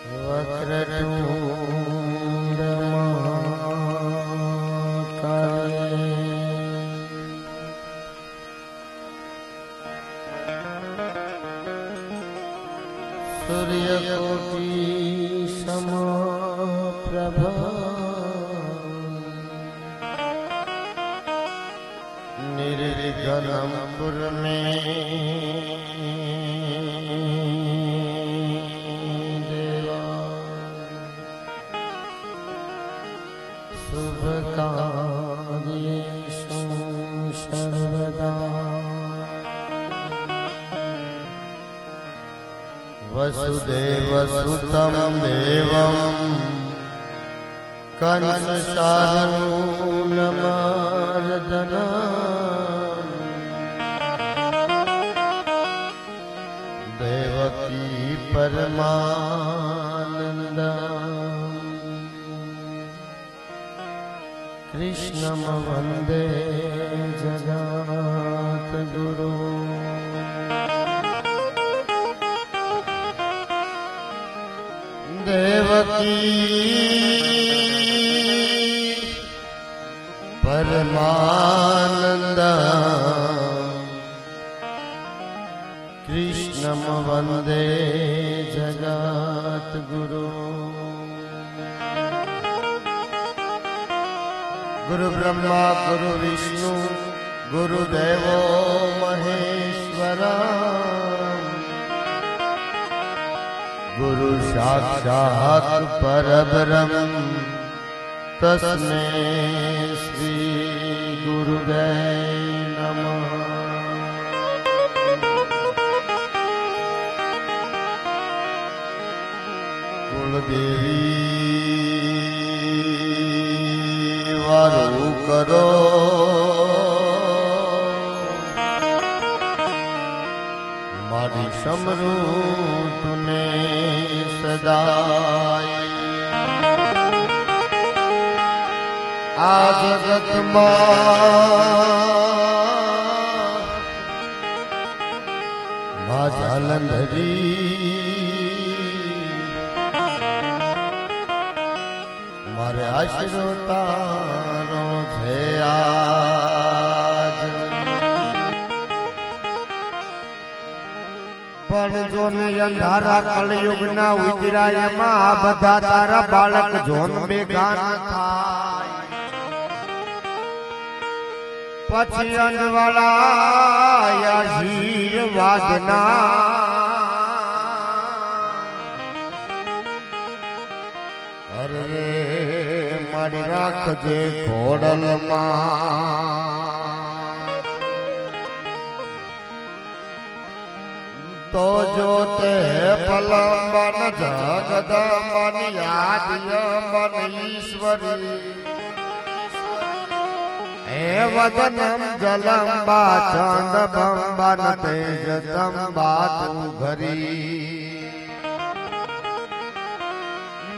વક્રતુંડ મહાકાય સૂર્યકોટી સમપ્રભા નિર્વિઘ્નં કુરુ મે શુભકાર્યેષુ સર્વદા વસુદેવસુતં દેવં કંસચાનૂરમર્દનં દેવકી પરમાનંદં કૃષ્ણં વંદે જગદ્ગુરુ દેવકી પરમાનંદ કૃષ્ણં વંદે જગદ્ગુરુ ગુરુ બ્રહ્મા ગુરુ વિષ્ણુ ગુરુદેવો મહેશ્વરા ગુરુ સાક્ષાત પરબ્રહ્મ તસ્મૈ શ્રી ગુરુદેવ નમઃ. કુળદેવી વારું કરો મારી સમૃદ્ધને સદાય આ જગતમાં મા જાલંધરી મારે આશરો તારો છે આજ પણ જોને અંધારા કળયુગના ઉતરાયમાં આ બધા તારા બાળક જોન બેગાન થાય પછી અંજવાળા આશીર્વાદના અરે મારી રાખજે ખોડલમાં તો જોતે પલંબન જગદંબન યાદયંબન ઈશ્વરી હે વદનમ જલંબા ચંદબંબન તેજતંબા તું ઘરી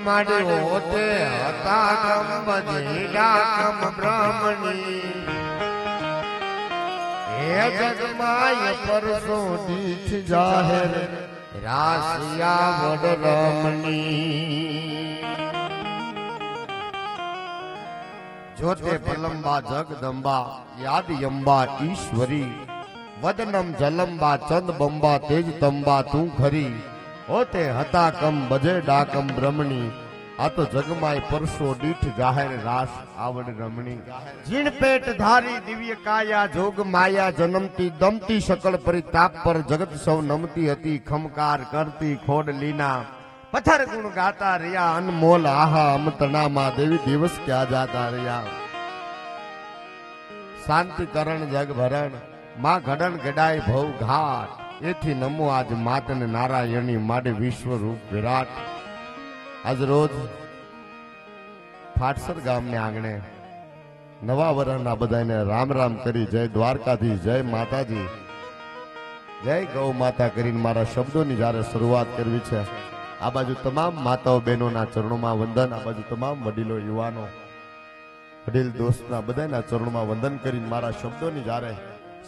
મારી હોતે હતા કમ બજેડા કમ બ્રહ્મણી હે જગમાય પરસો દીઠ જાહેર રાસિયા વડ રમણી જોતે પલંબા જગદંબા યાદયંબા ઈશ્વરી વદનમ જલંબા ચંદબંબા તેજતંબા તું ખરી હોતે હતા કમ બજે ડાકમ બ્રહ્મણી આ તો જગમાય પરસો દીઠ જાહેર રાસ આવડ રમણી જીણ પેટ ધારી દિવ્ય કાયા જોગ માયા જન્મતી દમતી શકળ પરિતાપ પર જગત સૌ નમતી હતી ખમકાર કરતી ખોડ લીના પથ્થર ગુણ ગાતા રહ્યા અનમોલ આહા અમતણામાં દેવી દિવસ ક્યાં જાતા રહ્યા શાંતિ કરણ જગ ભરણ માં ઘડણ ગડાય ભવ ઘાટ એથી નમો આજ માતન નારાયણી માટે વિશ્વ રૂપ વિરાટ. આજ રોજ ફાટસર ગામને આંગણે નવા વર્ષના બધાને રામ રામ કરી જય દ્વારકાધીશ, જય માતાજી, જય ગૌ માતા કરીને મારા શબ્દોની જ્યારે શરૂઆત કરવી છે. આ બાજુ તમામ માતાઓ બહેનોના ચરણોમાં વંદન, આ બાજુ તમામ વડીલો યુવાનો વડીલ દોસ્તના બધાના ચરણોમાં વંદન કરીને મારા શબ્દોની જ્યારે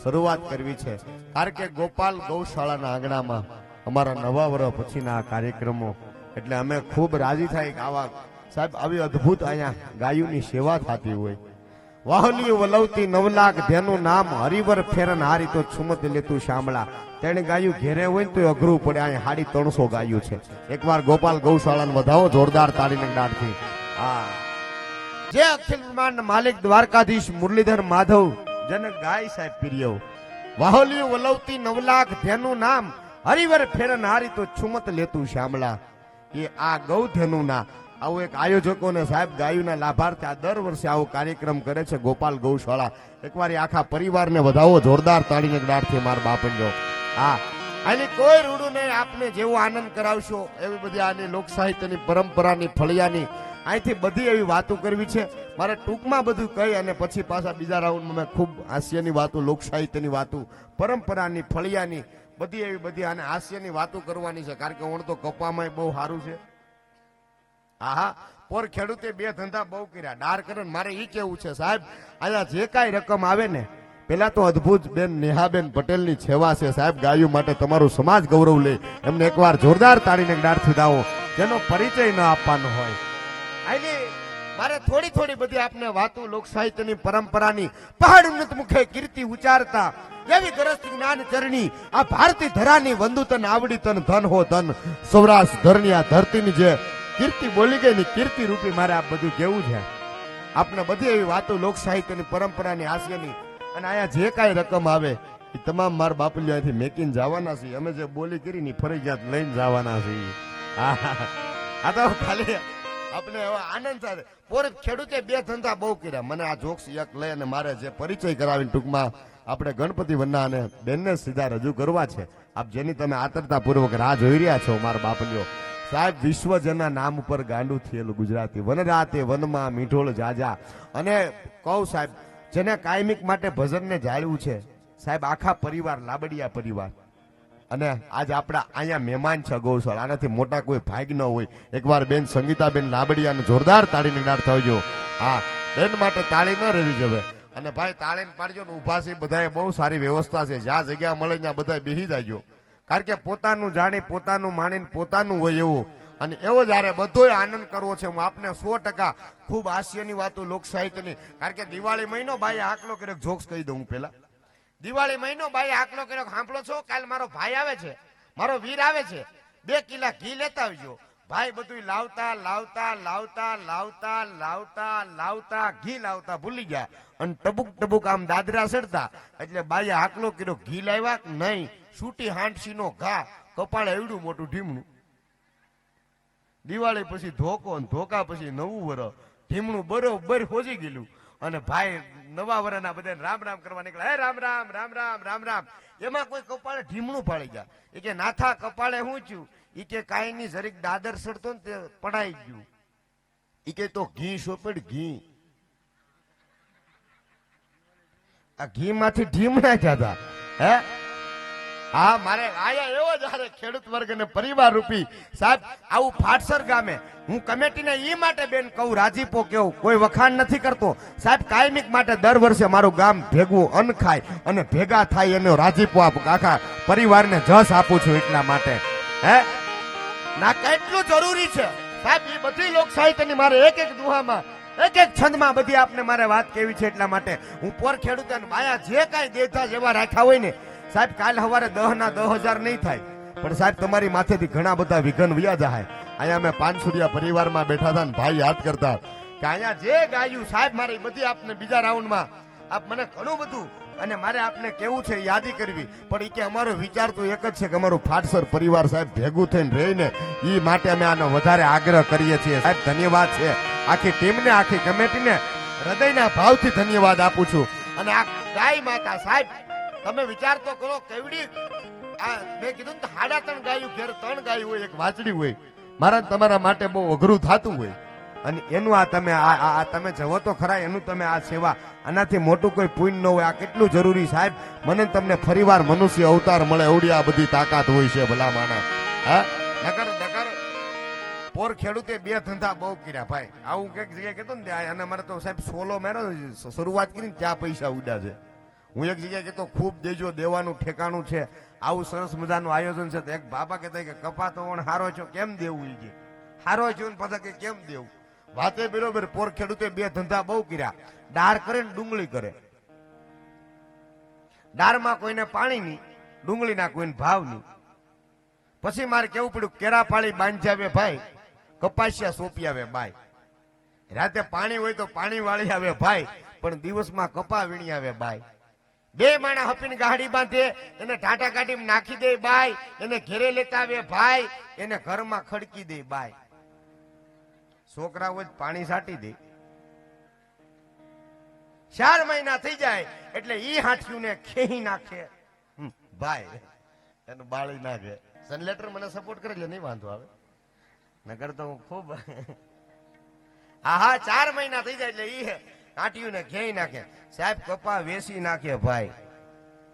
શરૂઆત કરવી છે. કારણ કે ગોપાલ ગૌશાળાના આંગણામાં અમારા નવા વર્ષ પછીના આ કાર્યક્રમો એટલે અમે ખૂબ રાજી થાય કે આવા સાહેબ આવી અદ્ભુત અહીંયા ગાયોની સેવા થતી હોય. વાહલી વલવતી 9 લાખ ધેનું નામ હરિવર ફેરન હારી તો છુમત લેતું શામળા. તેને ગાયું ઘેરે હોય ને તો અઘરું પડે. અહીંયા 350 ગાયું છે. એકવાર ગોપાલ ગૌશાળાને વધાવો જોરદાર તાળીને દાડથી. હા, જે અખિલ બ્રહ્માંડ માલિક દ્વારકાધીશ મુરલીધર માધવ જન ગાય સાહેબ પ્રિય. વાહોલી વલવતી 9 લાખ ધેનું નામ હરિવર ફેરન હારી તો છુમત લેતું શામળા. એ આ ગૌધેનું ના આવું એક આયોજકોને સાહેબ ગાયુના લાભાર્થે આ દર વર્ષે આવો કાર્યક્રમ કરે છે ગોપાલ ગૌશાળા. એકવાર આખા પરિવારને વધાવો જોરદાર તાળીને દાડથી માર બાપનજો. હા, આની કોઈ રૂડું નહીં. આપને જેવો આનંદ કરાવશો એવી બધી આની લોક સાહિત્યની પરંપરાની ફળિયાની અહીંથી બધી એવી વાતો કરવી છે. મારે ટૂંકમાં બધું કહી અને પછી પાછા બીજા રાઉન્ડમાં મેં ખૂબ હાસ્યની વાતો, લોક સાહિત્યની વાતો, પરંપરાની ફળિયાની બધી એવી બધી આને હાસ્યની વાતો કરવાની છે. કારણ કે ઓણ તો કપામાં બહુ સારું છે. હા, પોર ખેડૂતે 2 ધંધા બહુ કર્યા. ડાર કરે મારે ઈ કેવું છે સાહેબ, અહીંયા જે કાંઈ રકમ આવે ને પેલા તો અદ્ભુત બેન નેહાબેન પટેલની સેવા છે સાહેબ. ગાયો માટે તમારું સમાજ ગૌરવ લે. એમને એકવાર જોરદાર તાળીને ડારથી દાવો જેનો પરિચય ન આપવાનો હોય. આની મારે થોડી બધી આપને વાતો લોક સાહિત્યની પરંપરાની પહાડ ઉન્નત મુખે કીર્તિ ઉચારતા એવી ગરજ જ્ઞાન ચરણી આ ભારતી ધરાની વંદુ તન આવડી તન ધન હો ધન સૌરાષ્ટ્ર ધરની આ ધરતીની જે કીર્તિ બોલી ગઈ ની કીર્તિ રૂપી મારે આ બધું કેવું છે. આપને બધી એવી વાતો લોક સાહિત્યની પરંપરાની હાસ્યની અને અહીંયા જે કાંઈ રકમ આવે એ તમામ માર બાપલીઓ અહીંથી મેકીને જવાના છીએ. અમે જે બોલી કરી ની ફરજિયાત લઈને જવાના છીએ. આ તો ખાલી આપણે હવે આનંદ થાય. પોર ખેડૂતે 2 ધંધા બહુ કર્યા. મને આ જોક્સ એક લઈ અને મારે જે પરિચય કરાવીને ટૂંકમાં આપણે ગણપતિ વંદના અને બેનને સીધા રજૂ કરવા છે. આપ જેની તમે આતરતા પૂર્વક રાહ જોઈ રહ્યા છો મારા બાપલીઓ સાહેબ. વિશ્વજનના નામ ઉપર ગાંડું થયેલું ગુજરાતી. વનરાતે વનમાં મીઠોળ જાજા. અને કહું સાહેબ, જેને કાયમિક માટે ભજનને જાળવું છે સાહેબ, આખા પરિવાર લાબડિયા પરિવાર. અને આજ આપણા અહીંયા મહેમાન છે ગૌશાળા. આનાથી મોટા કોઈ ભાગ ન હોય. એકવાર બેન સંગીતાબેન લાબડિયાને જોરદાર તાળીને ગાઢ થજો. હા, બેન માટે તાળી ન રહેવી જોઈએ. અને ભાઈ તાળીને પાડજો ને ઉભા છે બધાએ બહુ સારી વ્યવસ્થા છે. જ્યાં જગ્યા મળે ત્યાં બધા બેસી જાજો. કારણ કે પોતાનું જાણી પોતાનું માણીને પોતાનું હોય એવું અને એવો જયારે બધોય આનંદ કરવો છે. હું આપને 100% ખૂબ હાસ્યની વાતો લોક સાહિત્યની. કારણ કે દિવાળી મહિનો ભાઈ આકલો કર્યો. જોક્સ કહી દઉં પેલા. દિવાળી મહિનો ભાઈ આકલો કર્યો સાંભળો છો. કાલ મારો ભાઈ આવે છે, મારો વીર આવે છે. 2 કિલા ઘી લેતા આવજો. ભાઈ બધું લાવતા લાવતા લાવતા લાવતા લાવતા લાવતા ઘી લાવતા ભૂલી ગયા અને ટબુક આમ દાદરા ચડતા. એટલે બાઈએ આકલો કર્યો ઘી લાવ્યા નહીં. સૂટી હાંડસી નો ઘા, કપાળે એવડું મોટું ઢીમણું. દિવાળી પછી ધોકો, ધોકા પછી નવું વરસ. ઢીમણું બરોબર હોજી ગયેલું. અને ભાઈ નવા વરના બધાને રામ રામ કરવા નીકળ્યા. હે રામ રામ રામ રામ રામ રામ. એમાં કોઈ કપાળે ઢીમણું પાડી ગયા. એ કે નાથા કપાળે શું થયું? એ કે કાંઈ નહીં, જરીક દાદર સડતો ને તે પડાઈ ગયું. એ કે તો ઘી સોપડ ઘી. આ ઘી માંથી ઢીમણા થયા. હે હા, મારે આયા એવો જ ખેડૂત વર્ગ અને પરિવાર રૂપી સાહેબ આવું ફાટસર ગામે હું કમિટીને ઈ માટે બેન કહું, રાજીપો કેવું, કોઈ વખાણ નથી કરતો સાહેબ. કાયમિક માટે દર વર્ષે મારું ગામ ભેગું અન્ન ખાય અને ભેગા થાય એનો રાજીપો આપું. આખા પરિવારને જસ આપું છું એટલા માટે. હે ના, કેટલું જરૂરી છે સાહેબ. એ બધી લોક સાહિત્યની મારે એક દુહામાં એક છંદમાં બધી આપને મારે વાત કેવી છે. એટલા માટે હું પોર ખેડૂત અને બાયા જે કાંઈ દેતા જેવા રાખ્યા હોય ને સાહેબ, કાલ સવારે 10,000 નહીં થાય પણ સાહેબ તમારી માથેથી ઘણા બધા વિઘન વ્યા જાય. અહીંયા અમે પાનસુરિયા પરિવારમાં બેઠા હતા ને ભાઈ યાદ કરતા કે અહીંયા જે ગાયું સાહેબ મારે બધી આપને બીજા રાઉન્ડમાં આપ મને ઘણું બધું અને મારે આપને કેવું છે યાદી કરવી. પણ એ કે અમારો વિચાર તો એક જ છે કે અમારું ફાટસર પરિવાર સાહેબ ભેગું થઈને રહીને એ માટે અમે આનો વધારે આગ્રહ કરીએ છીએ સાહેબ. ધન્યવાદ છે આખી ટીમને, આખી કમિટીને હૃદયના ભાવથી ધન્યવાદ આપું છું. અને આ ગાય માતા સાહેબ તમે વિચાર તો કરો કેવડી. મેં કીધું ને 3.5 ગાયું ઘેર 3 ગાયું હોય, એક વાચડી હોય. મારા તમારા માટે બહુ અઘરું થતું હોય અને એનું આ તમે જવો તો ખરા. એનું તમે આ સેવા, આનાથી મોટું કોઈ પુણ્ય ન હોય. આ કેટલું જરૂરી સાહેબ. મને તમને ફરીવાર મનુષ્ય અવતાર મળે એવડી આ બધી તાકાત હોય છે ભલા માણસ. હા, નકર પોર ખેડૂતે 2 ધંધા બહુ કર્યા ભાઈ. આવું કઈક જગ્યાએ કહેતો ને અને મારે તો સાહેબ સોલો મેરો શરૂઆત કરીને ત્યાં પૈસા ઉડ્યા છે. હું એક જગ્યાએ કહેતો ખૂબ દેજો દેવાનું ઠેકાણું છે. આવું સરસ મજાનું આયોજન છે. તો એક બાપા કહેતા કે કપા તો હારો છો કેમ દેવું? એ હારો છો ને પાછા કે કેમ દેવું? વાતે બરોબર. પોર ખેડૂતે બે ધંધા બહુ કર્યા. ડાર કરે ને ડુંગળી કરે. ડારમાં કોઈને પાણી નહીં, ડુંગળીના કોઈને ભાવ નહીં. પછી મારે કેવું પડ્યું, કેરા પાળી બાંધી આવે ભાઈ, કપાસિયા સોંપી આવે બાય. રાતે પાણી હોય તો પાણી વાળી આવે ભાઈ, પણ દિવસમાં કપા વીણી આવે બાય. બે માણા હપીને ગાડી બાંધે, એને ટાટા કાઢી નાખી દે બાય, એને ઘેરે લેતા આવે ભાઈ, એને ઘરમાં ખડકી દે બાય. છોકરા હોય પાણી સાટી દે. 4 મહિના થઈ જાય એટલે ઈ હાથિયું ને ખેહી નાખે ભાઈ, એનું બાળી નાખે. સનલેટર મને સપોર્ટ કરે એટલે નહીં વાંધો આવે, નગર તો હું ખૂબ હા 4 મહિના થઈ જાય એટલે ઈ હાથિયું ને ખેહી નાખે. સાહેબ કપા વેસી નાખે ભાઈ,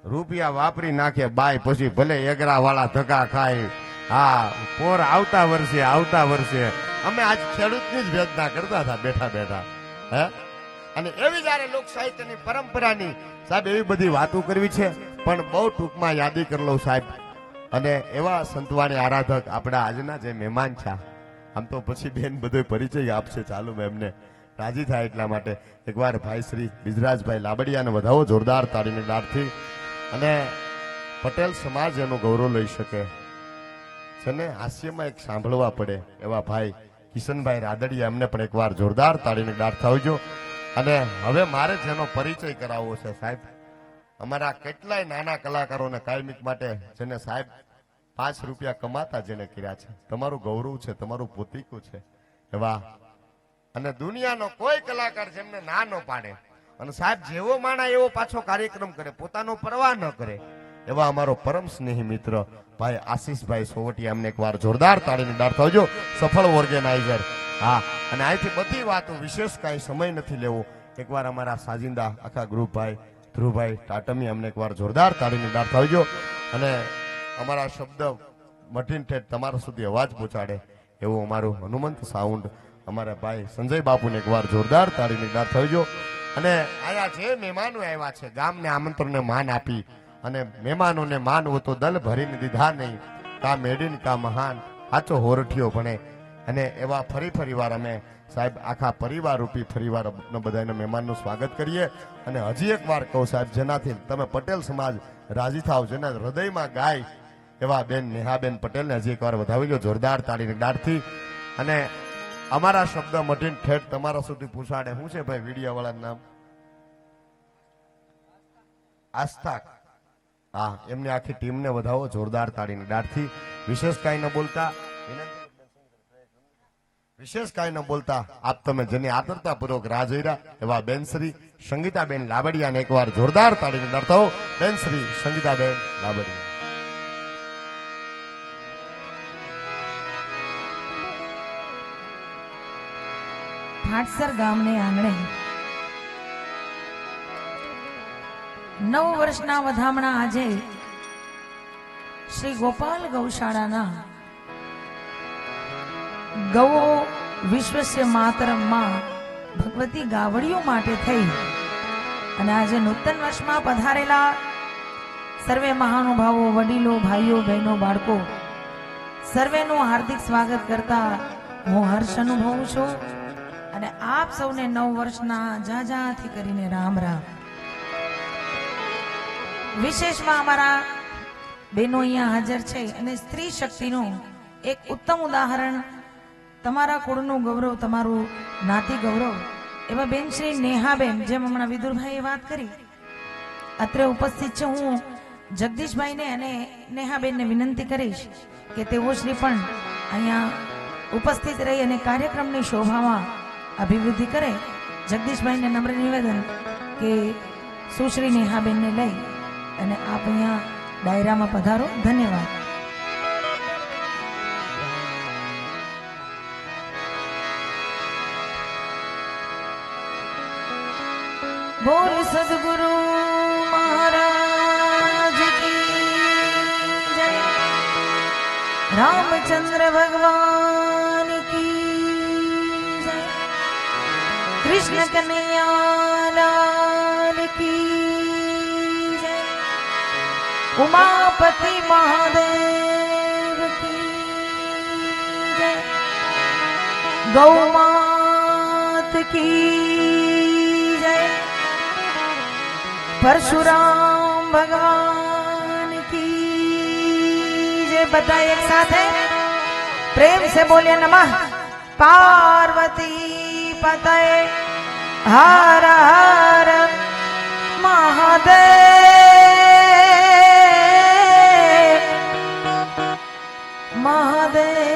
રૂપિયા વાપરી નાખે બાય. પછી ભલે એગરા વાળા ધક્કા ખાય. હા પોર આવતા વર્ષે અમે આજ ખેડૂતની જ વેદના કરતા હતા બેઠા બેઠા. હે અને એવી જયારે લોક સાહિત્યની પરંપરાની સાહેબ એવી બધી વાતો કરવી છે, પણ બહુ ટૂંકમાં યાદી કરી લઉં સાહેબ. અને એવા સંતવાણી આરાધક આપણા આજના જે મહેમાન છે, આમ તો પછી બેન બધો પરિચય આપશે, ચાલુ મેં એમને રાજી થાય એટલા માટે એકવાર ભાઈ શ્રી બિજરાજભાઈ લાબડિયાને વધાવો જોરદાર તાળીની દાળથી. અને પટેલ સમાજ એનું ગૌરવ લઈ શકે છે ને, હાસ્યમાં એક સાંભળવા પડે એવા ભાઈ કિશનભાઈ રાદડિયા, એમને પણ એકવાર જોરદાર તાળીની દાળ થાવજો. અને હવે મારે જેનો પરિચય કરાવવો છે સાહેબ, અમારા કેટલાય નાના કલાકારોને કાયમિક માટે જેને સાહેબ 5 રૂપિયા કમાતા જેને કર્યા છે, તમારું ગૌરવ છે, તમારું પોતીકું છે એવા. અને દુનિયાનો કોઈ કલાકાર જેમને ના ન પાડે, અને સાહેબ જેવો માણા એવો પાછો કાર્યક્રમ કરે, પોતાનો પરવાહ ન કરે એવા અમારો પરમ સ્નેહી મિત્ર ભાઈ આશીષભાઈ સોવટિયા, એમને એકવાર જોરદાર તાળીની દાળ થાવજો. સફળ ઓર્ગેનાઇઝર. હા અને અહીંથી બધી વાતો, વિશેષ કાંઈ સમય નથી લેવો. એકવાર અમારા સાજિંદા આખા ગ્રુપ ભાઈ ધ્રુવભાઈ ટાટમી, અમને એકવાર જોરદાર તાળીની દાળ થાવજો. અને અમારા શબ્દ મઠીન ઠેઠ તમારા સુધી અવાજ પહોંચાડે એવું અમારું હનુમંત સાઉન્ડ અમારા ભાઈ સંજય બાપુને એકવાર જોરદાર તાળીની દાળ થાવજો. અને આયા જે મહેમાનો આવ્યા છે, ગામને આમંત્રણને માન આપી અને મહેમાનોને માન હો તો દલ ભરીને દીધા નહીં, કા મેડીન કા મહાન સાચો હોરઠિયો ભણે. અને એવા ફરી વાર અમે સાહેબ આખા પરિવાર રૂપી ફરીવાર બધાના મહેમાનનું સ્વાગત કરીએ. અને હજી એક વાર કહું સાહેબ, જેનાથી તમે પટેલ સમાજ રાજી થાવ, જેના હૃદયમાં ગાય એવા બેન નેહાબેન પટેલને હજી એકવાર વધાવી લો જોરદાર તાળીની દાળથી. અને અમારા શબ્દ મટીને ઠેઠ તમારા સુધી પૂછાડે. શું છે ભાઈ વિડીયો વાળાનું નામ? આસ્થા. હા એમની આખી ટીમને વધાવો જોરદાર તાળીની દાળથી. વિશેષ કાંઈ ન બોલતા આપ તમે જેની આતરતા પૂર્વક રાહ જોઈ રહ્યા એવા બેનશ્રી સંગીતાબેન લાબડિયાને એકવાર જોરદાર તાળીની દાળ થાઓ. બેનશ્રી સંગીતાબેન લાબડિયા. ભાટસર ગામને આંગણે 9 વર્ષના વધામણા આજે શ્રી ગોપાલ ગૌશાળાના ગૌ વિશ્વસ્ય માતરમમાં ભગવતી ગાવડીઓ માટે થઈ અને આજે નૂતન વર્ષમાં પધારેલા સર્વે મહાનુભાવો, વડીલો, ભાઈઓ, બહેનો, બાળકો સર્વેનું હાર્દિક સ્વાગત કરતા હું હર્ષ અનુભવું છું. અને આપ સૌને 9 વર્ષના જાજાથી કરીને રામ રામ. વિશેષમાં અમારા બહેનો અહીંયા હાજર છે અને સ્ત્રી શક્તિનું એક ઉત્તમ ઉદાહરણ, તમારા કુળનું ગૌરવ, તમારું નાતી ગૌરવ એવા બેન શ્રી નેહાબેન, જેમ હમણાં વિદુરભાઈએ વાત કરી, અત્રે ઉપસ્થિત છે. હું જગદીશભાઈને અને નેહાબેનને વિનંતી કરીશ કે તેઓ શ્રી પણ અહીંયા ઉપસ્થિત રહી અને કાર્યક્રમની શોભામાં અભિવૃદ્ધિ કરે. જગદીશભાઈને નમ્ર નિવેદન કે સુશ્રી નેહાબેનને લઈ અને આપ અહીંયા ડાયરામાં પધારો. ધન્યવાદ. બોલ સદગુરુ મહારાજ કી જય, રામચંદ્ર ભગવાન કી જય, કૃષ્ણ કનૈયા લાલ કી उमापति महादेव की जय। गौ मात की जय। परशुराम भगवान की जय। बताए एक साथ है, प्रेम से बोले नमः पार्वती पतये हर हर महादेव। महादेव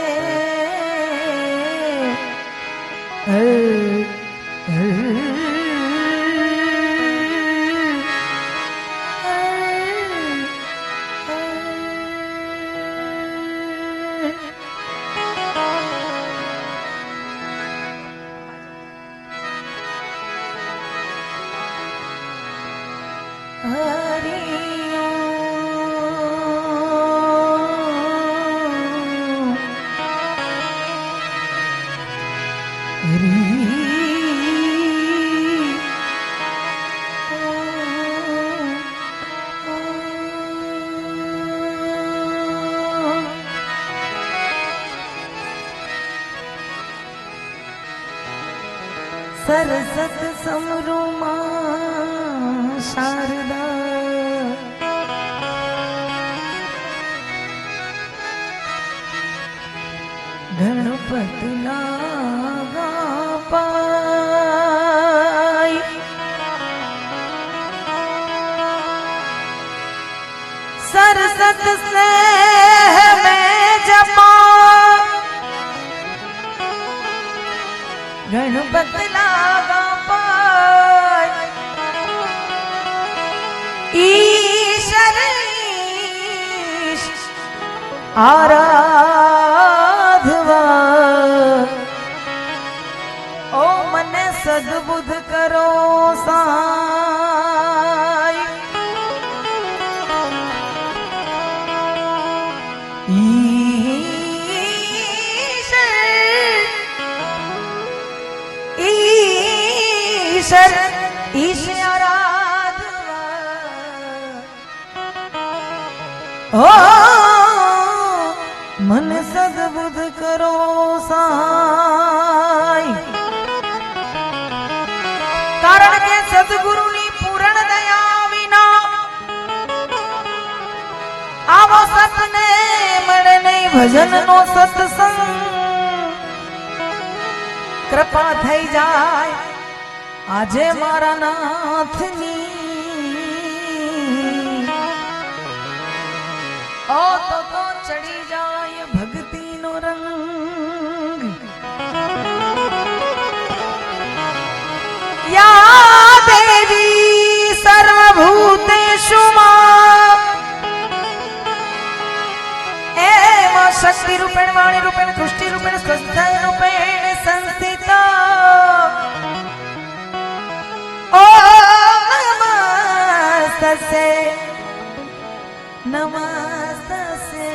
सरसत समरुमा शारदा गणपति लागा पाई। सरसत से मैं जपा गणपति लागा पाई। ईश्वर आराधवा ओ मने सद्बुद्ध करो साई। ईश्वर ईश्वर आराधवा ओ मन सद्बुद्ध करो साई। कारण के सद्गुरुनी पूर्ण दया विना आवो सतने મળે નહીં ભજનનો સત્સંગ। કૃપા થઈ જાય આજે મારા નાથની ओ तो चढ़ी जाए भक्ति नो रंग। या देवी सर्वभूतेषु मां एवं शक्ति रूपेण वाणी रूपेण तुष्टि रूपेण स्वस्थ रूपेण संस्थिता। ओ नमस्तस्यै नमस्तस्यै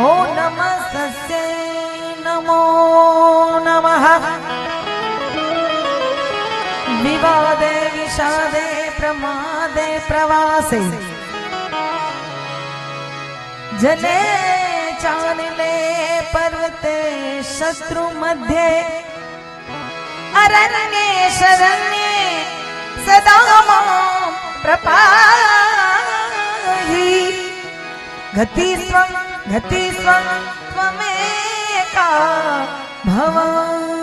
ओ नमस्तस्यै नमो नमः। विवादे विषादे प्रमादे प्रवासे जले चानिले पर्वते शत्रु मध्ये अरण्ये शरण्ये सदा मां प्रपाहि। गति स्वं त्वमेका भवानी।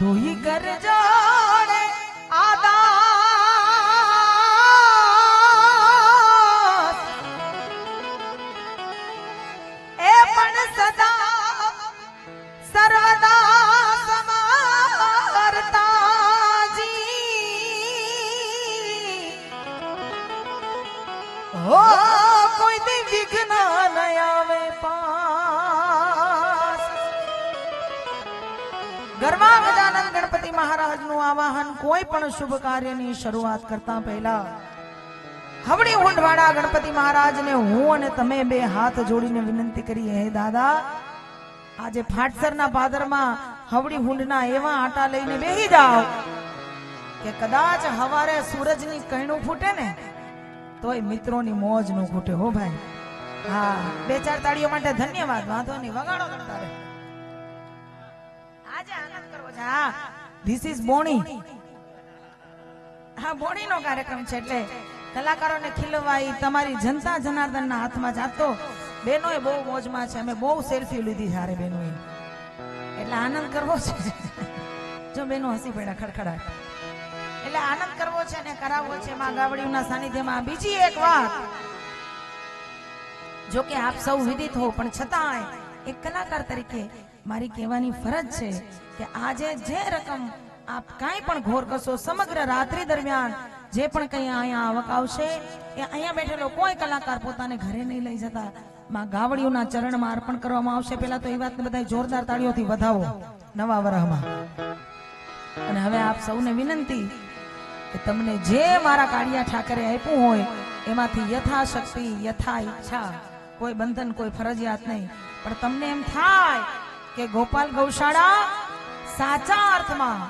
धोई कर जोड़े आदा ગરબા ગજાનંદ ગણપતિ મહારાજનું આવાહન કોઈ પણ શુભ કાર્યની શરૂઆત કરતા પહેલા હવડી ઊંઢવાળા ગણપતિ મહારાજને હું અને તમે બે હાથ જોડીને વિનંતી કરીએ, હે દાદા, આજે ફાટસરના પાદરમાં હવડી હુંડના એવા આટા લઈને બેહી જાઓ કે કદાચ હવારે સૂરજની કઈણું ફૂટે ને તોય મિત્રોની મોજ નો ફૂટે. હો ભાઈ, હા, 2-4 તાળીઓ માટે ધન્યવાદ. વાંધો નહીં, વગાડો કરતા રહે. આજે આનંદ કરવો છે. હા, ધીસ ઇઝ બોણી. હા, બોણીનો કાર્યક્રમ છે એટલે કલાકારોને ખીલવાઈ તમારી જનતા જનાર્દનના હાથમાં જાતો. બેનોએ બહુ મોજમાં છે, અમે બહુ સેલ્ફી લીધી સારે બેનોએ, એટલે આનંદ કરવો છે. જો બેનો હસી પડ્યા ખડખડાટ, એટલે આનંદ કરવો છે ને કરાવવો છે માં ગાવડીઓના સાનિધ્યમાં. બીજી એક વાત, જો કે આપ સૌ વિદિત હો, પણ છતાંય એક કલાકાર તરીકે મારી કહેવાની ફરજ છે કે આજે જે રકમ આપ કાંઈ પણ ઘોર કરશો, સમગ્ર રાત્રિ દરમિયાન જે પણ કંઈ અહીંયા આવક આવશે એ અહીંયા બેઠેલો કોઈ કલાકાર પોતાને ઘરે નહીં લઈ જતા, માં ગાવડીઓના ચરણમાં અર્પણ કરવામાં આવશે. પહેલા તો એ વાતને બધા જોરદાર તાળીઓથી વધાવો નવા વરહમાં. અને હવે આપ સૌને વિનંતી કે તમને જે મારા કાળિયા ઠાકરે આપ્યું હોય એમાંથી યથાશક્તિ, યથા ઈચ્છા, કોઈ બંધન, કોઈ ફરજિયાત નહીં, પણ તમને એમ થાય કે ગોપાલ ગૌશાળા સાચા અર્થમાં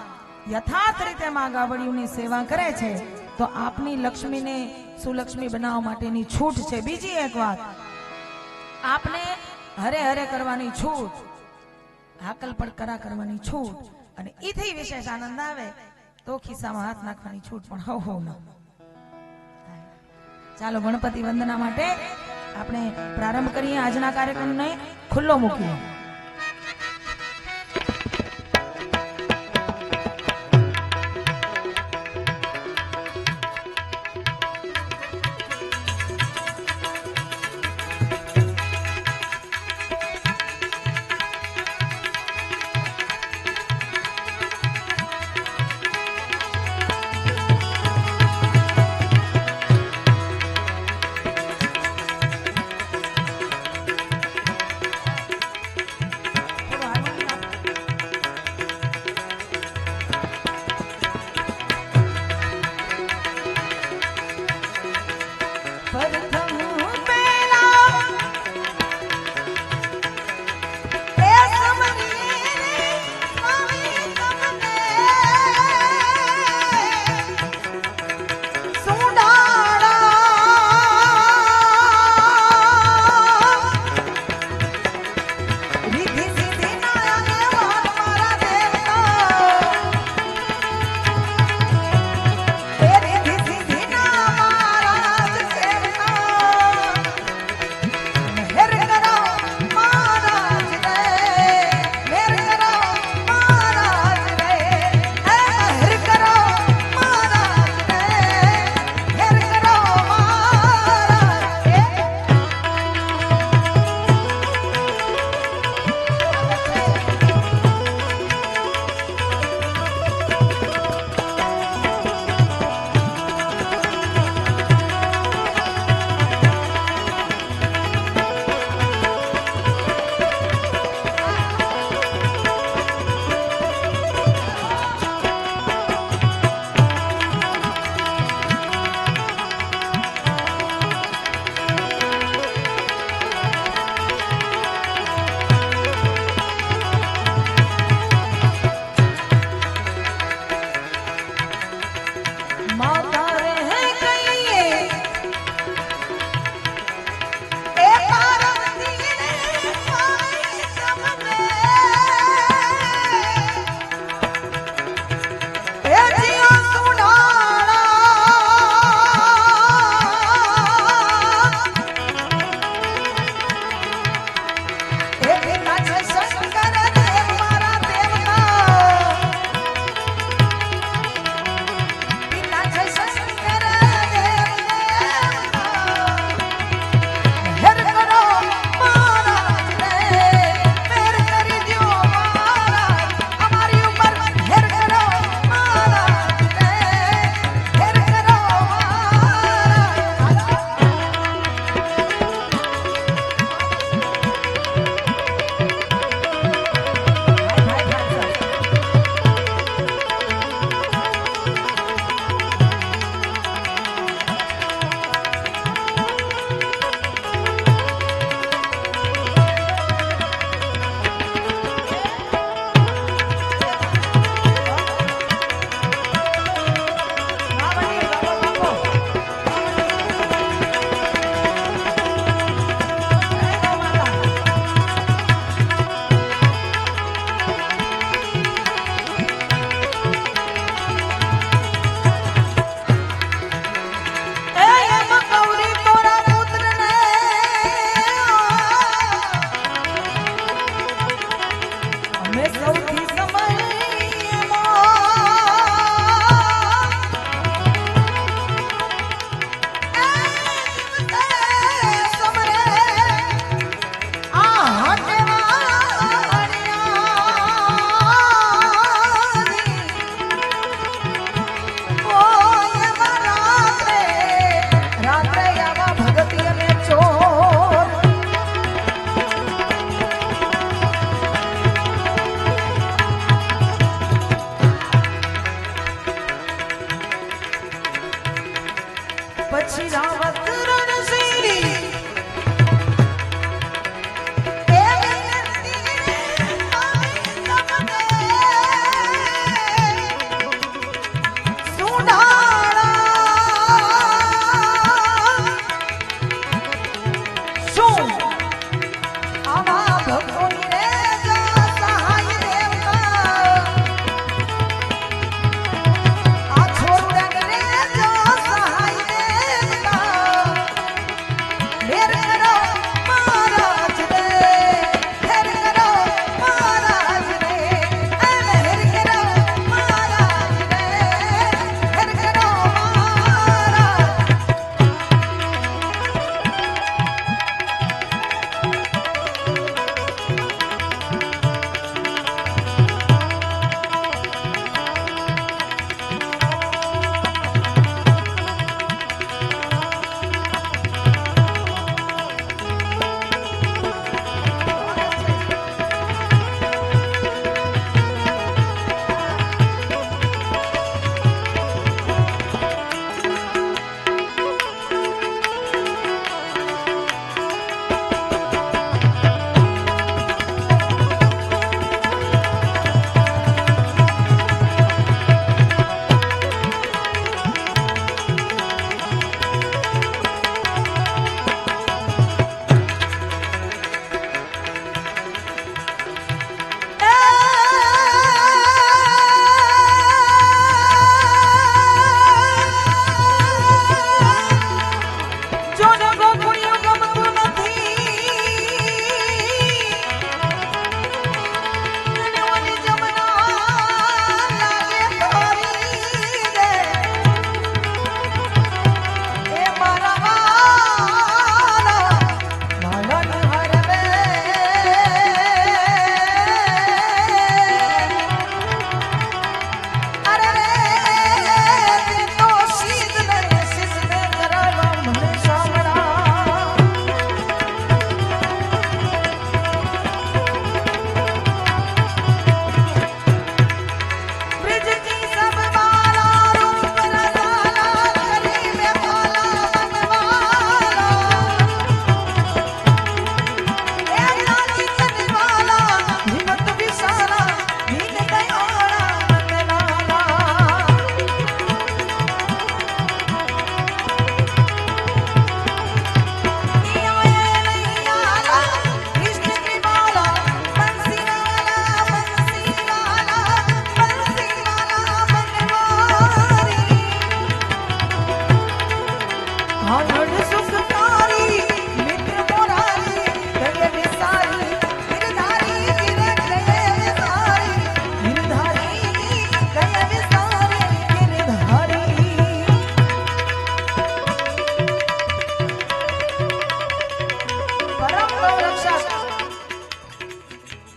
યથાર્થ રીતે માં ગાવડીઓની સેવા કરે છે તો આપની લક્ષ્મીને સુલક્ષ્મી બનાવવા માટેની છૂટ છે. બીજી એક વાત, આપને હરે હરે કરવાની છૂટ, હાકલ પડકરા કરવાની છૂટ, અને ઈથી વિશેષ આનંદ આવે તો ખિસ્સામાં હાથ નાખવાની છૂટ પણ હવ ન. ચાલો ગણપતિ વંદના માટે આપણે પ્રારંભ કરીએ. આજના કાર્યક્રમને ખુલ્લો મૂકીએ.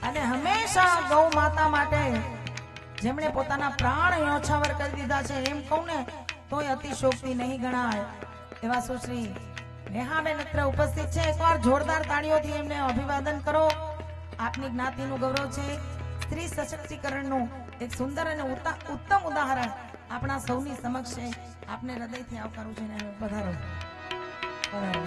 અને હંમેશા ગૌ માતા માટે જેમણે પોતાના પ્રાણ ન્યોછાવર કરી દીધા છે એમ કહું ને તોય અતિશોક્તિ નહીં ગણાય એવા સુશ્રી નેહાબેન અત્રે ઉપસ્થિત છે. એકવાર જોરદાર તાળીઓથી એમને અભિવાદન કરો. આપની જ્ઞાતિનું ગૌરવ છે. સ્ત્રી સશક્તિકરણનું એક સુંદર અને ઉત્તમ ઉદાહરણ આપણા સૌની સમક્ષ છે. આપને હૃદયથી આવકારું છે ને પધારો પધારો.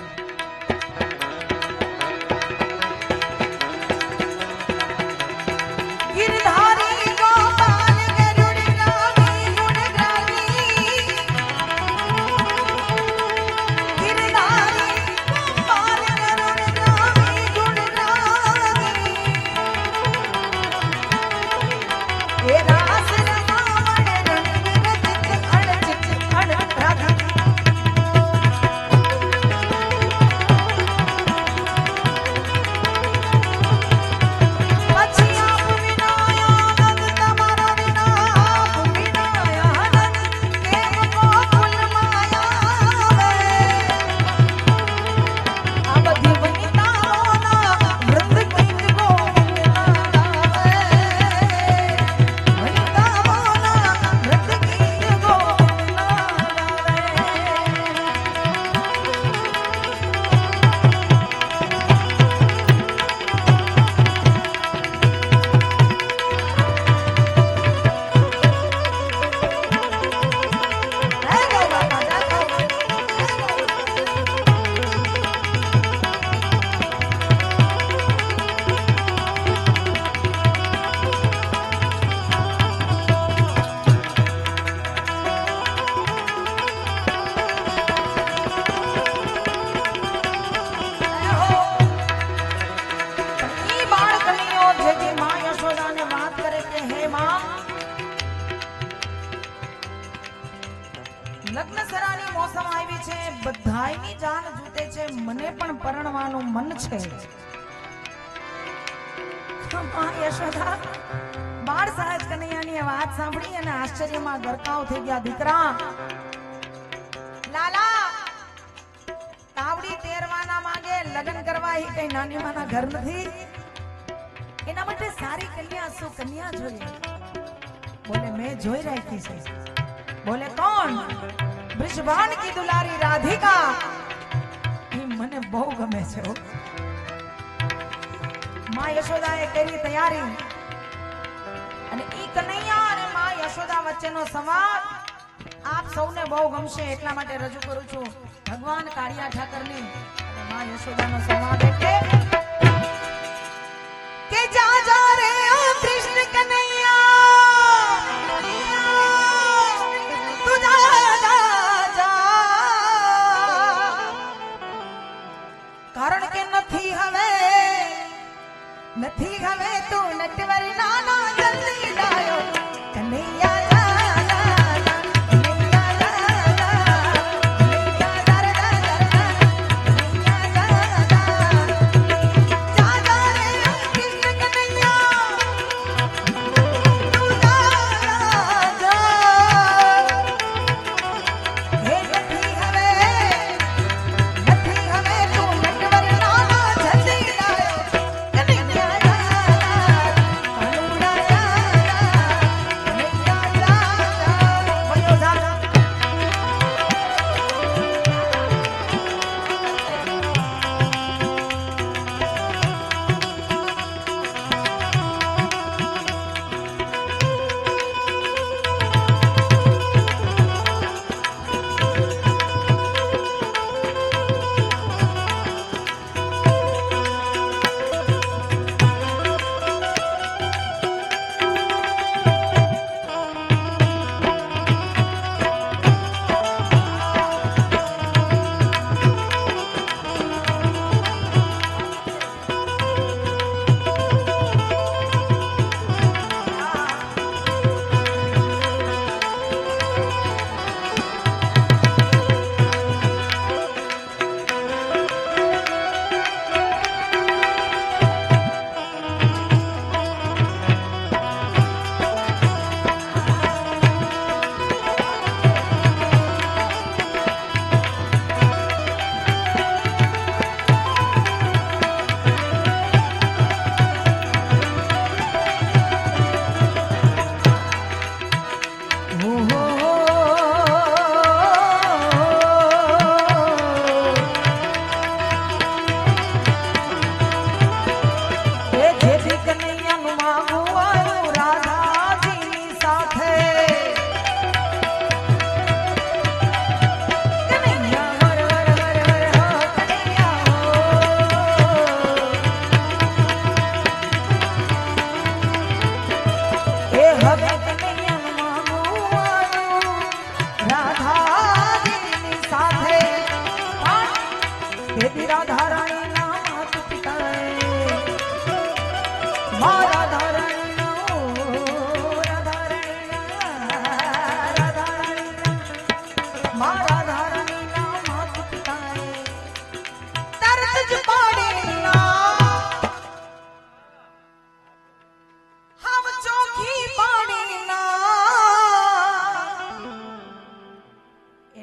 ગિરધારી ગોપાલ ગરુડ ગામી ગુણ ગામી. ગિરધારી ગોપાલ ગરુડ ગામી ગુણ ગામી. એ રાસ રમાવણ રંગ રચિત અણચિત અણરાધી. પછી આપ વિનાયા નંદ તમારા વિના આપ વિનાયા નંદ કેમ ગોકુલ માયા આવે. આ બધી વનિતાઓના વૃંદ ગીત ગોવિંદ ના ગાવે. વનિતાઓના વૃંદ ગીત ગોવિંદ ના ઈ બાળકણીઓ જે માં યશોદાને વાત કરે કે હે માં, લગ્ન સરાની મોસમ આવી છે, બધાયની જાન જૂતે છે, મને પણ પરણવાનું મન છે. માં યશોદા બાળ સહજ કનૈયાની આ વાત સાંભળી અને આશ્ચર્યમાં ગરકાવ થઈ ગયા. દીકરા લાલા તાવડી તેરવાના માંગે લગ્ન કરવા એ કઈ નાની માના ઘર નથી. એના માટે સારી કન્યા શું કન્યા જોઈએ? બોલે મેં જોઈ રાખી છે. બોલે કોણ? બ્રિજભાન કી દુલારી રાધિકા. એ મને બહુ ગમે છે હો. માં યશોદાએ કરી તૈયારી અને ઈ કનૈયા અને માં યશોદા વચ્ચેનો સંવાદ આપ સૌને બહુ ગમશે એટલા માટે રજૂ કરું છું. ભગવાન કાળિયા ઠાકરની અને માં યશોદાનો સંવાદ એટલે કે જા જા રે ઓ કૃષ્ણ કનૈયા તું જા જા જા. કારણ કે નથી હવે તું નટવર નાના જલ્દી લાયો કનૈયા. કનૈયા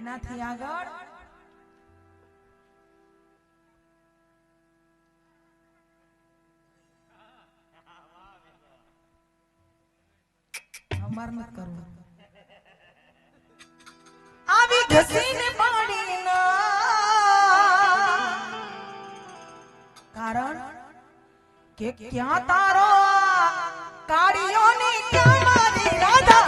એનાથી આગળ અમાર મત કરવું આવી ઘસીને પાડી કારણ કે ક્યાં તારો કાળીઓ ને ક્યાં મારી રાધા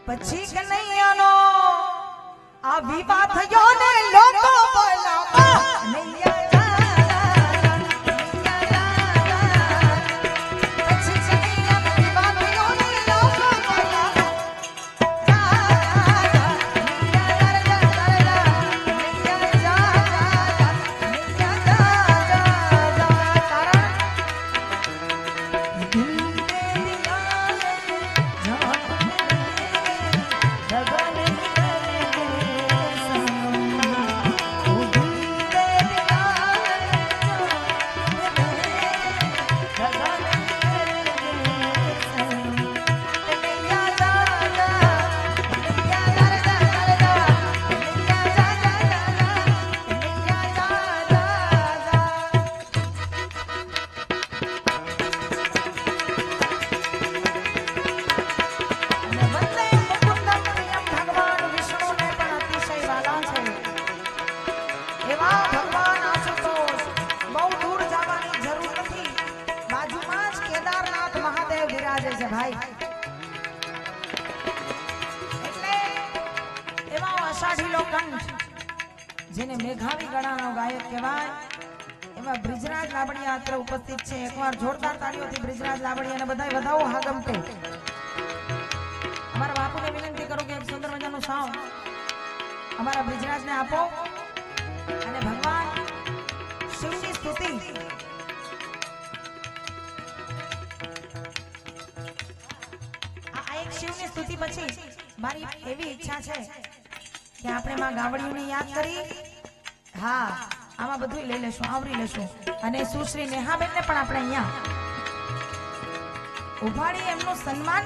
પછી કનૈયાનો આ વિવાહ થયો ને લોકો બોલાવા જેને મેઘાવી ગણાનો ગાયક કહેવાય એવા બ્રિજરાજ લાબડિયા અત્રે ઉપસ્થિત છે. એકવાર જોરદાર તાળીઓથી બ્રિજરાજ લાબડિયાને બધાય વધાવો હાગમટે. અમારા બાપુને વિનંતી કરું કે એક સુંદર મજાનું સાઉન્ડ અમારા બ્રિજરાજને આપો અને ભગવાન શિવની સ્તુતિ આ એક શિવની સ્તુતિ પછી મારી એવી ઈચ્છા છે કે આપણે માં ગાવડીઓને યાદ કરી હા આમાં બધું લઈ લેશું આવરી લેશું અને સુશ્રી નેહાબેનને પણ આપણે અહીંયા ઉભાડી એમનું સન્માન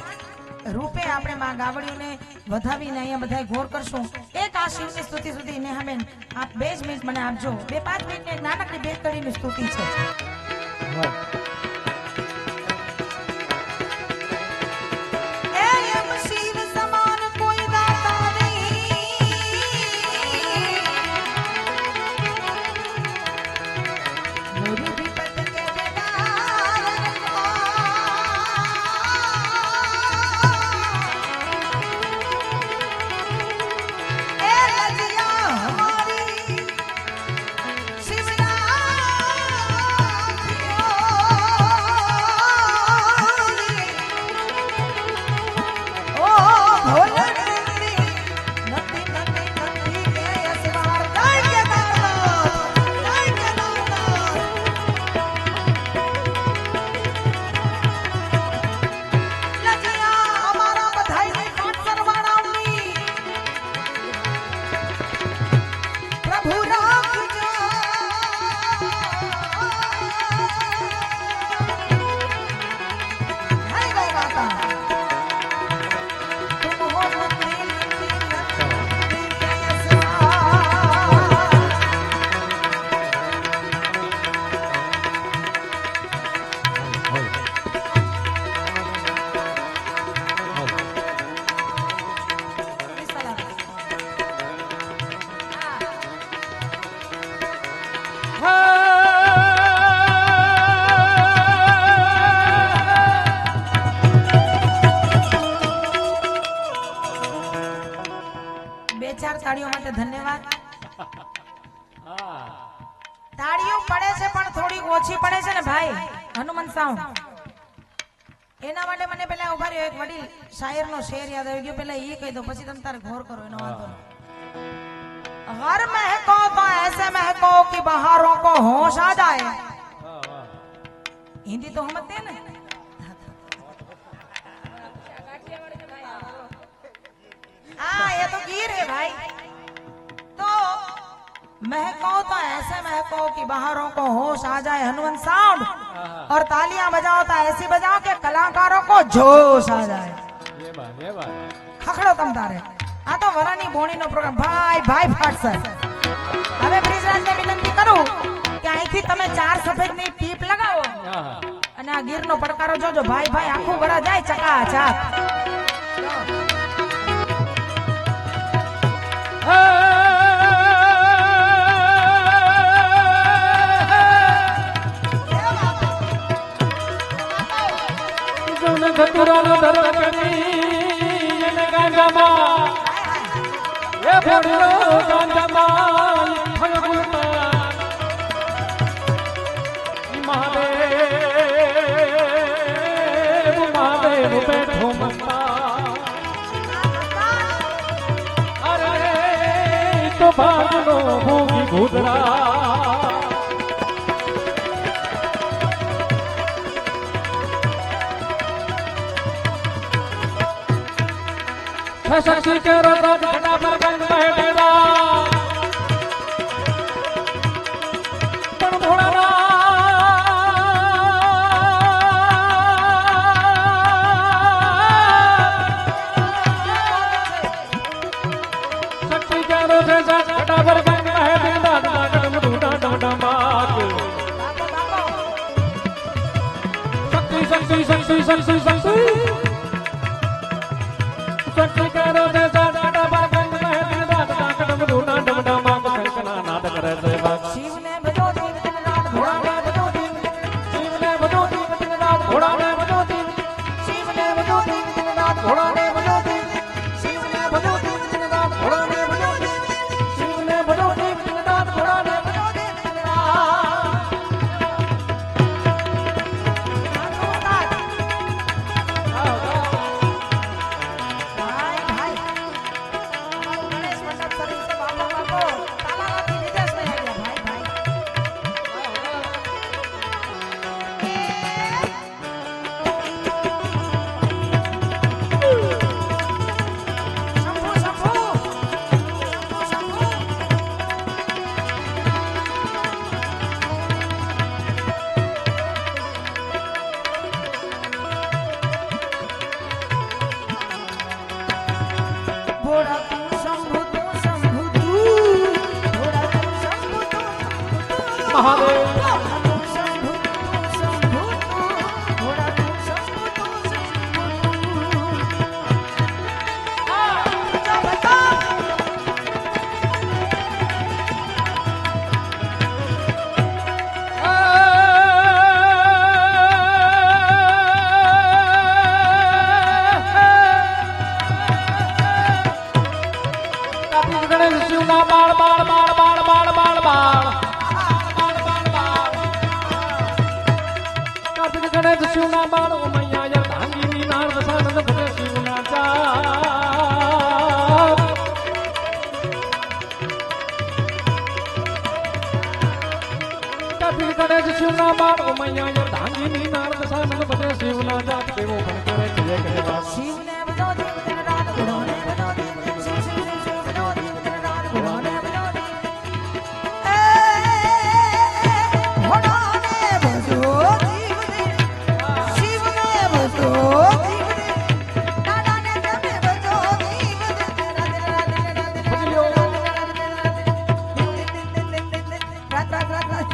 રૂપે આપણે માં ગાવડીઓને વધાવીને અહીંયા બધા ગોર કરશું. એક આ શિવની સ્તુતિ સુધી નેહાબેન આપ 2 મિનિટ મને આપજો. 2-5 મિનિટની એક નાનકડી બે કડીની સ્તુતિ છે. હમારી શિવના તાળીઓ માટે ધન્યવાદ. તાળીઓ પડે છે પણ થોડી ઓછી પડે છે ને ભાઈ. હનુમાન સાઉન્ડ એના માટે મને પેલા ઉભા રહ્યો એક વડીલ શાયરનો શેર યાદ આવી ગયો. પેલા એ કહી દો પછી તમે તારે ગૌર કરો એનો વાંધો નહીં. हर महको तो ऐसे महको कि बहारों को होश आ जाए. हिंदी तो समझते हैं ना. हाँ ये तो गिर है भाई. तो महको तो ऐसे महको कि बहारों को होश आ जाए. हनुमान साउंड और तालियां बजाओ तो ऐसी बजाओ कि कलाकारों को जोश आ जाए. खखड़ो तम तारे. આ તો વરાની બોણીનો પ્રોગ્રામ ભાઈ ભાઈ ફાટસર. હવે બ્રિજરાજને વિનંતી કરું કે અહીંથી તમે 4 સફેદની ટીપ લગાવો અને આ ગીરનો પડકારો જોજો. ભાઈ ભાઈ આખું વરા જાય ચકાચક. महादेव बैठो मस्ता अरे तो भागनो होगी भूतरा शक्ति के रत्न घटा पर गंग बैठेगा पण भोळाना शक्ति के रत्न घटा पर गंग बैठेगा डम डूडा डम डमाक शक्ति शक्ति शक्ति शक्ति शक्ति शक्ति करो दे साडा बागंग में दिलदार डाकडम डूना डम डमा कंकना नाद करे सेवा शिव ने बजो दिन दिन रात घोड़ा ने बजो दिन. शिव ने बजो दिन दिन रात घोड़ा ने बजो दिन शिव ने बजो दिन दिन रात घोड़ा ने बजो दिन शिव ने बजो दिन दिन रात घोड़ा ने बजो दिन शिव ने बजो दिन दिन रात घोड़ा ने बजो दिन दिन महादेव गणेश शिव ना बाण बाण बाण बाण बाण बाण बाण गणेश शिव ना बाण ओ मैया या धांगी नार वसानंद भजे शिव ना चा कपिल गणेश शिव ना बाण ओ मैया या धांगी नार वसानंद भजे शिव ना चा देवो खन करे जय करे बाप शिव ने बजो दिन दिन रात घोड़ा ने बजो दिन. शिव शिव शिव शिव बजो दिन दिन रात घोड़ा ने बजो दिन. घोड़ा ने बजो जीव दिन. शिव ने बजो जीव दिन. दादा ने तमे बजो जीव दिन. रात रात रात रात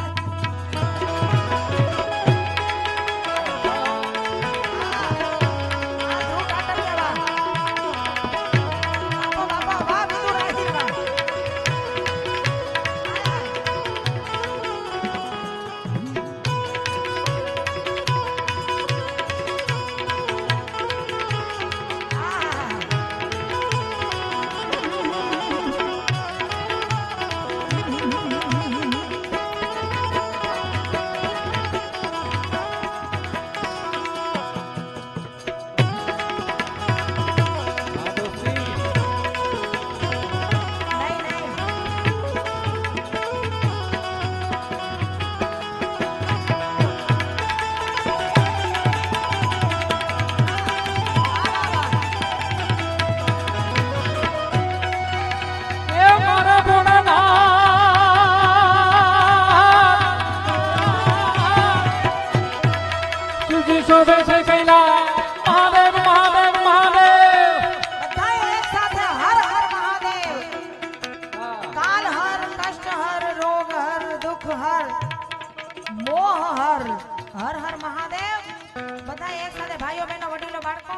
બાળકો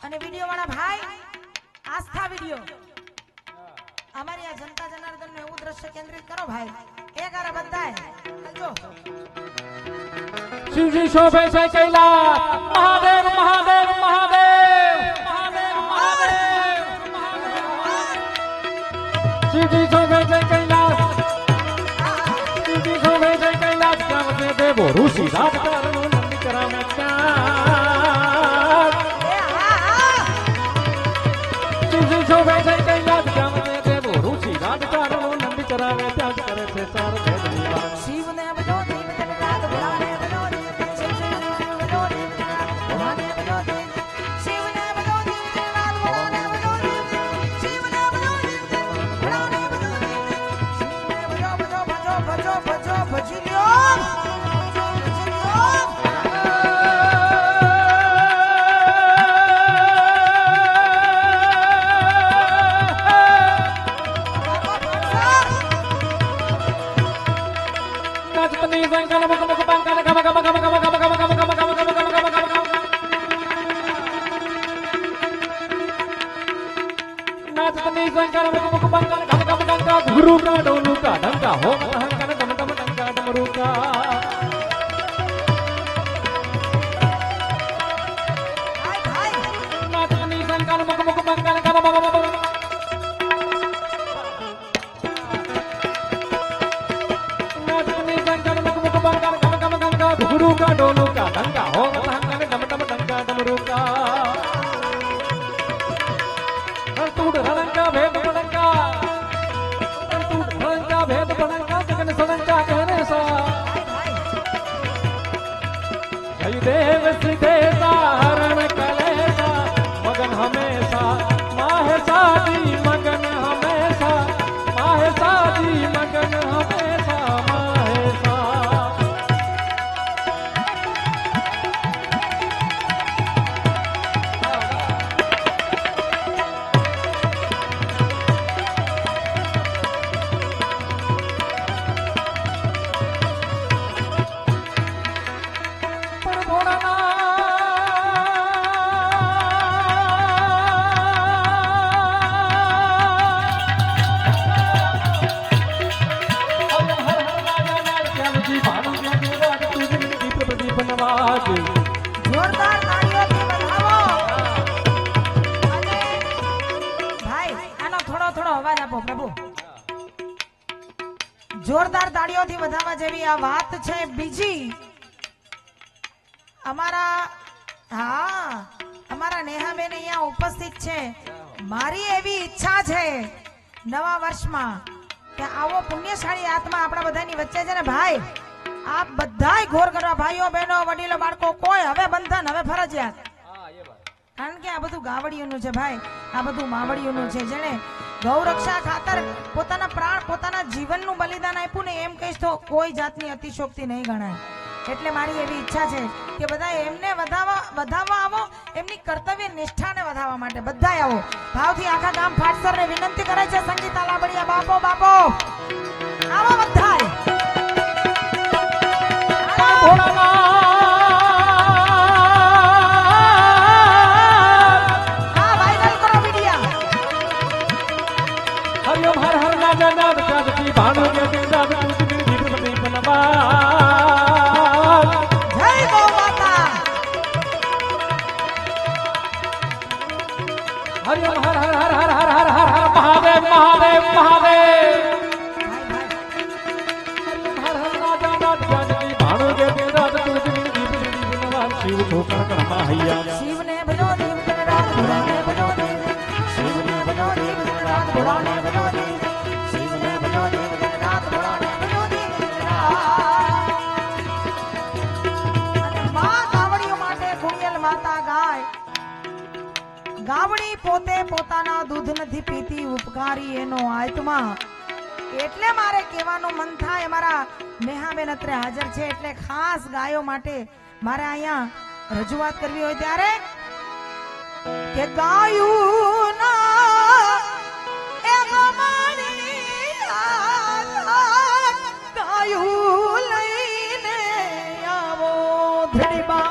અને વિડીયો વાળા ભાઈ આસ્થા વિડીયો અમારી આ જનતા જનાર્દન નું એવું દ્રશ્ય કેન્દ્રિત કરો ભાઈ એક આરા બધાય જો શિવજી શોભે છે કૈલાસ મહાદેવ મહાદેવ મહાદેવ મહાદેવ મહાદેવ શિવજી શોભે છે કૈલાસ શિવજી શોભે છે કૈલાસ ગામતે દેવો ઋષિ રાજકારણો નંદી કરામે ત્યાં શિવજી શોભે છે કૈલાસ ગામતે દેવો ઋષિ રાજકારણો નંદી કરામે ત્યાં જ કરે છે સાર ભેદની વાત શિવને બજો દેવ જગન્નાથ ભોળાને બજો દેવ શિવને બજો દેવ જગન્નાથ ભોળાને બજો દેવ શિવને બજો દેવ જગન્નાથ ભોળાને બજો દેવ શિવને બજો દેવ ભોળાને બજો દેવ શિવને બજો બજો ભજો ભજો ભજો ભજી લ્યો ભજી લ્યો નાચતની સંકલ મુખ મુખ બંકન ગમ ગમ ગમ ગમ ગમ ગમ ગમ ગમ ગમ ગમ ગમ ગમ ગમ નાચતની સંકલ મુખ મુખ બંકન ગમ ગમ ગમ ગમ ગુરુ કા ડોલુ કા ઢંકા હો હંકન ગમ ગમ ઢંકા ડમરુ કા ભાઈ ભાઈ નાચતની સંકલ મુખ મુખ બંકન ગમ ગમ ગમ गुरु का डोलू का ढंका हो हंकन डम डम ढंका डमरू का टूट रंगा भेद पड़ंगा टूट रंगा भेद पड़ंगा जगन सड़ंगा कहने सा जय देव सिद्धेसा हरण कलेसा मगन हमेशा माहे सादी मगन हमेशा माहे सादी मगन हमेशा माहे सा જોરદાર તાળીઓથી વધાવો અને ભાઈ આનો થોડો થોડો અવાજ આપો પ્રભુ જોરદાર તાળીઓથી વધાવવા જેવી આ વાત છે બીજી અમારા નેહાબેન અહીંયા ઉપસ્થિત છે મારી એવી ઈચ્છા છે નવા વર્ષમાં કે આવો પુણ્યશાળી આત્મા આપણા બધાની વચ્ચે છે ને ભાઈ આપ બધાય ઘોર કરવા ભાઈઓ બહેનો વડીલો બાળકો કોઈ હવે બંધન હવે ફરજિયાત કારણ કે આ બધું ગાવડીઓનું છે ભાઈ આ બધું માવડીઓનું છે જેને ગૌ રક્ષા ખાતર પોતાના પ્રાણ પોતાના જીવનનું બલિદાન આપ્યું ને એમ કહીશ તો કોઈ જાતની અતિશોક્તિ નહીં ગણાય એટલે મારી એવી ઈચ્છા છે કે બધા એમને વધાવવા આવો એમની કર્તવ્ય નિષ્ઠાને વધાવવા માટે બધાય આવો ભાવથી આખા ગામ ફાટસરને વિનંતી કરે છે સંગીતા લાબડિયા બાપો બાપો આવો બધાય हरिओम हर हर राजा नाद जागती भानु के जाग तुझी दीप दीप नवा जय गौ माता हरिओम हर हर हर हर हर हर हर हर महादेव महादेव महादेव हरिओम हर हर राजा नाद जागती भानु के जाग तुझी दीप दीप नवा शिव ठोकर कर माहिया शिव ने भजो देव जगन्नाथ भोलाने भजो देव शिव ने भजो देव जगन्नाथ भोलाने भजो देव शिव ने भजो देव जगन्नाथ भोलाने भजो देव અને માં ગાવડીઓ માટે ગુણિયલ માતા ગાય ગાવડી પોતે પોતાના દૂધ નથી પીતી ઉપકારી એનો આત્મા એટલે મારે કહેવાનું મન થાય મારા નેહાબેન અત્રે હાજર છે એટલે ખાસ ગાયો માટે મારે અહીંયા રજૂઆત કરવી હોય ત્યારે કે ગાયું ના એ અમારી ગાયું લઈને આવો ધડીબા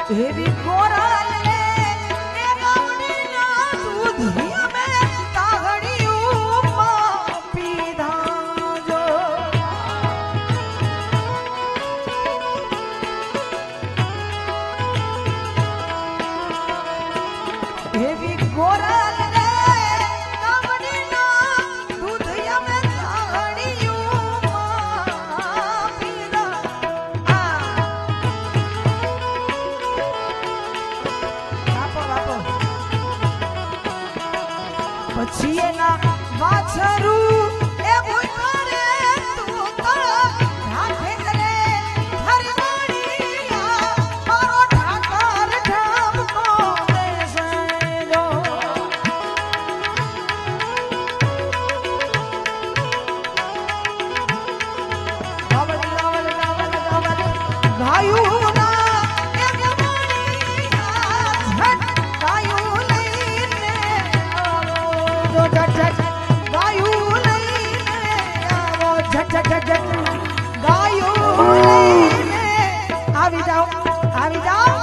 એવી કોરાલ રે એ ગામડીના દૂધિયા મેં તાગડિયું પીધા જો એવી કોરાલ રે ગામડીના દૂધિયા મેં તાગડિયું પીધા પછી એના વાછરું એ ભૂખ્યો રે તું તો રાખે રે હરવાડિયા મારો ઠાકર ઠામકો દેશે જો ગાવલ ગાવલ ગાવલ ગાવલ ગાયું ના એ ગવાડિયા ઝટ ગાયું લઈને આવો જો ઝટ ઝટ ગાયું લઈને આવો ઝટ ઝટ ઝટ ગાયું લઈને આવી જાઓ આવી જાઓ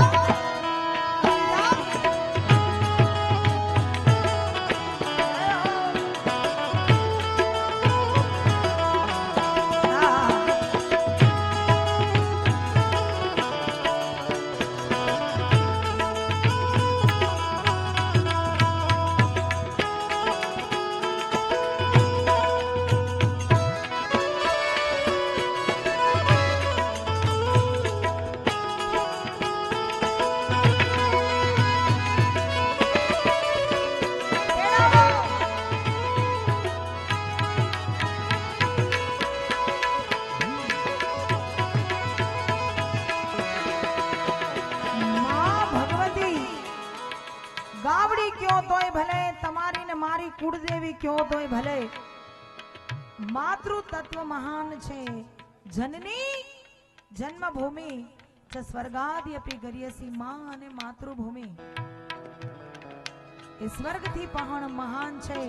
ગાવડી કયો તોય ભલે તમારી ને મારી કુળદેવી કયો તોય ભલે માતૃ તત્વ મહાન છે જનની જન્મભૂમિ ચ સ્વર્ગાદિ ગરિયસી માં અને માતૃભૂમિ એ સ્વર્ગથી પણ મહાન છે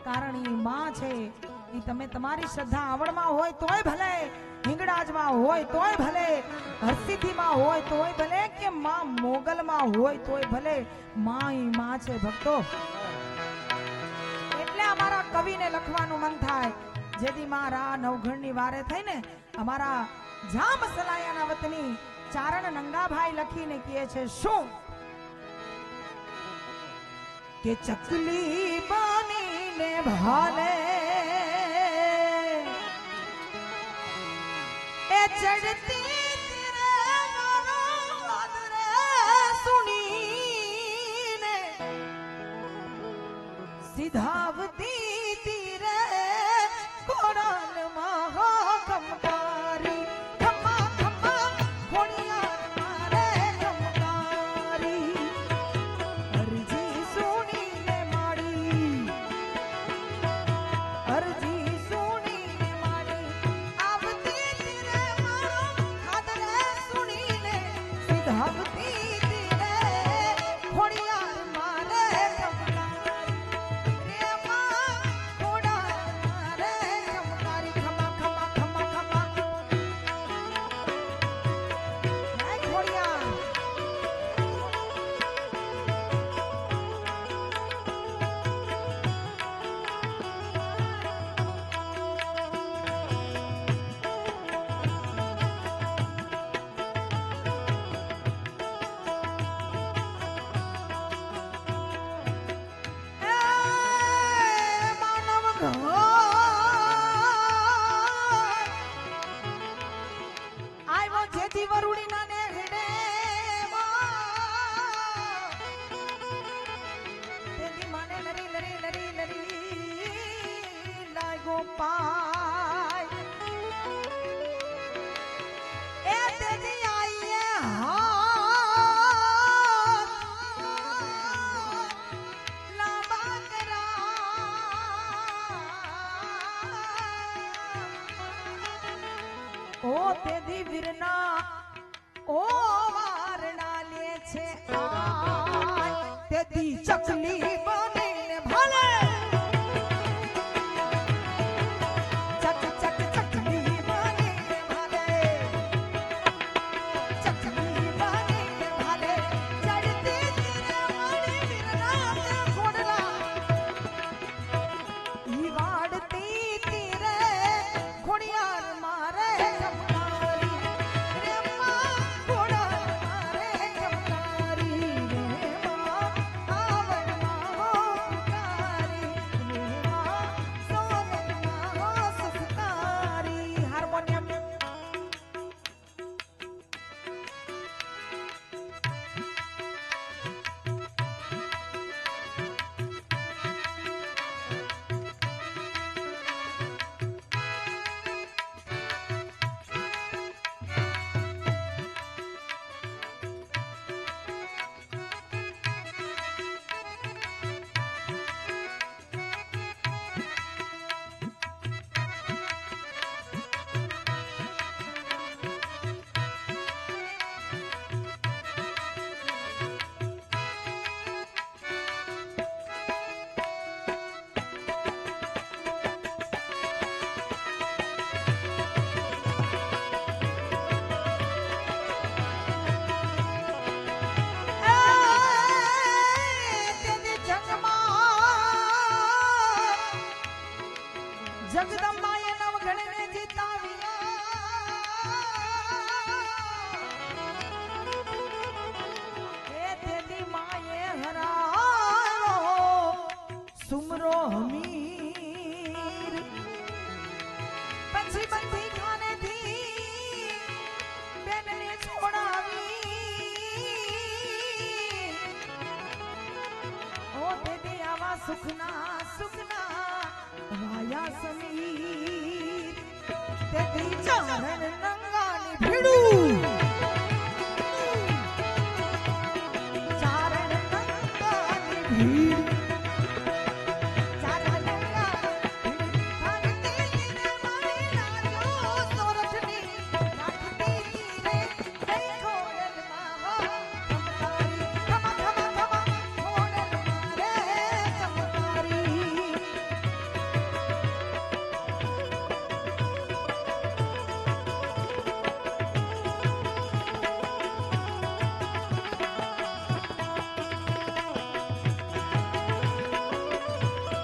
કારણ એ માં છે એ તમે તમારી શ્રદ્ધા આવડમાં હોય તોય ભલે હિંગળાજમાં હોય તોય ભલે હરસિદ્ધિમાં હોય તોય ભલે કે માં મોગલમાં હોય તોય ભલે માં ઈ માં છે ભક્તો એટલે અમારા કવિને લખવાનું મન થાય જેથી મારા નવઘણની વારે થઈને અમારા જામ સલાયાના વતની ચારણ નંગાભાઈ લખીને કહે છે શું કે ચકલી બનીને ભાલે એ ચડતી તીરે નારાદ રે સુનીને સીધાવતી તીરે કોરાલમાં ખમકારી ખમા ખમા ખોડિયાર મારે ખમકારી અરજી સુનીને માડી અરજી સુનીને માડી આવતી તીરે મારો ખાદરે સુનીને સીધાવતી તીરે ખોડિયાર મારે ખમકારી રે માં ખોડિયાર મારે ખમકારી ખમા ખમા ખમા ખમા હે ખોડિયાર માનવ ઘર આવ્યો જેથી વરુડીના ને હેડે તેથી માને લરી લરી લરી લરી લાગ્યો પાય એ તેથી આઈએ હાથ લાંબા કરા ઓ તેથી વીરના ઓ વારણા લે છે આય તેથી ચકલી બનીને ભાલે ચક ચક ચકલી બનીને ભાલે ચકલી બનીને ભાલે જગદંબાએ નવઘણને જીતાવ્યા એ તેથી માએ હરાયો સુમરો હમીર પછી બધી ખાનેથી બેનને છોડાવી ઓ તેથી આવા સુખના વાયા સમીર તેથી ચરણ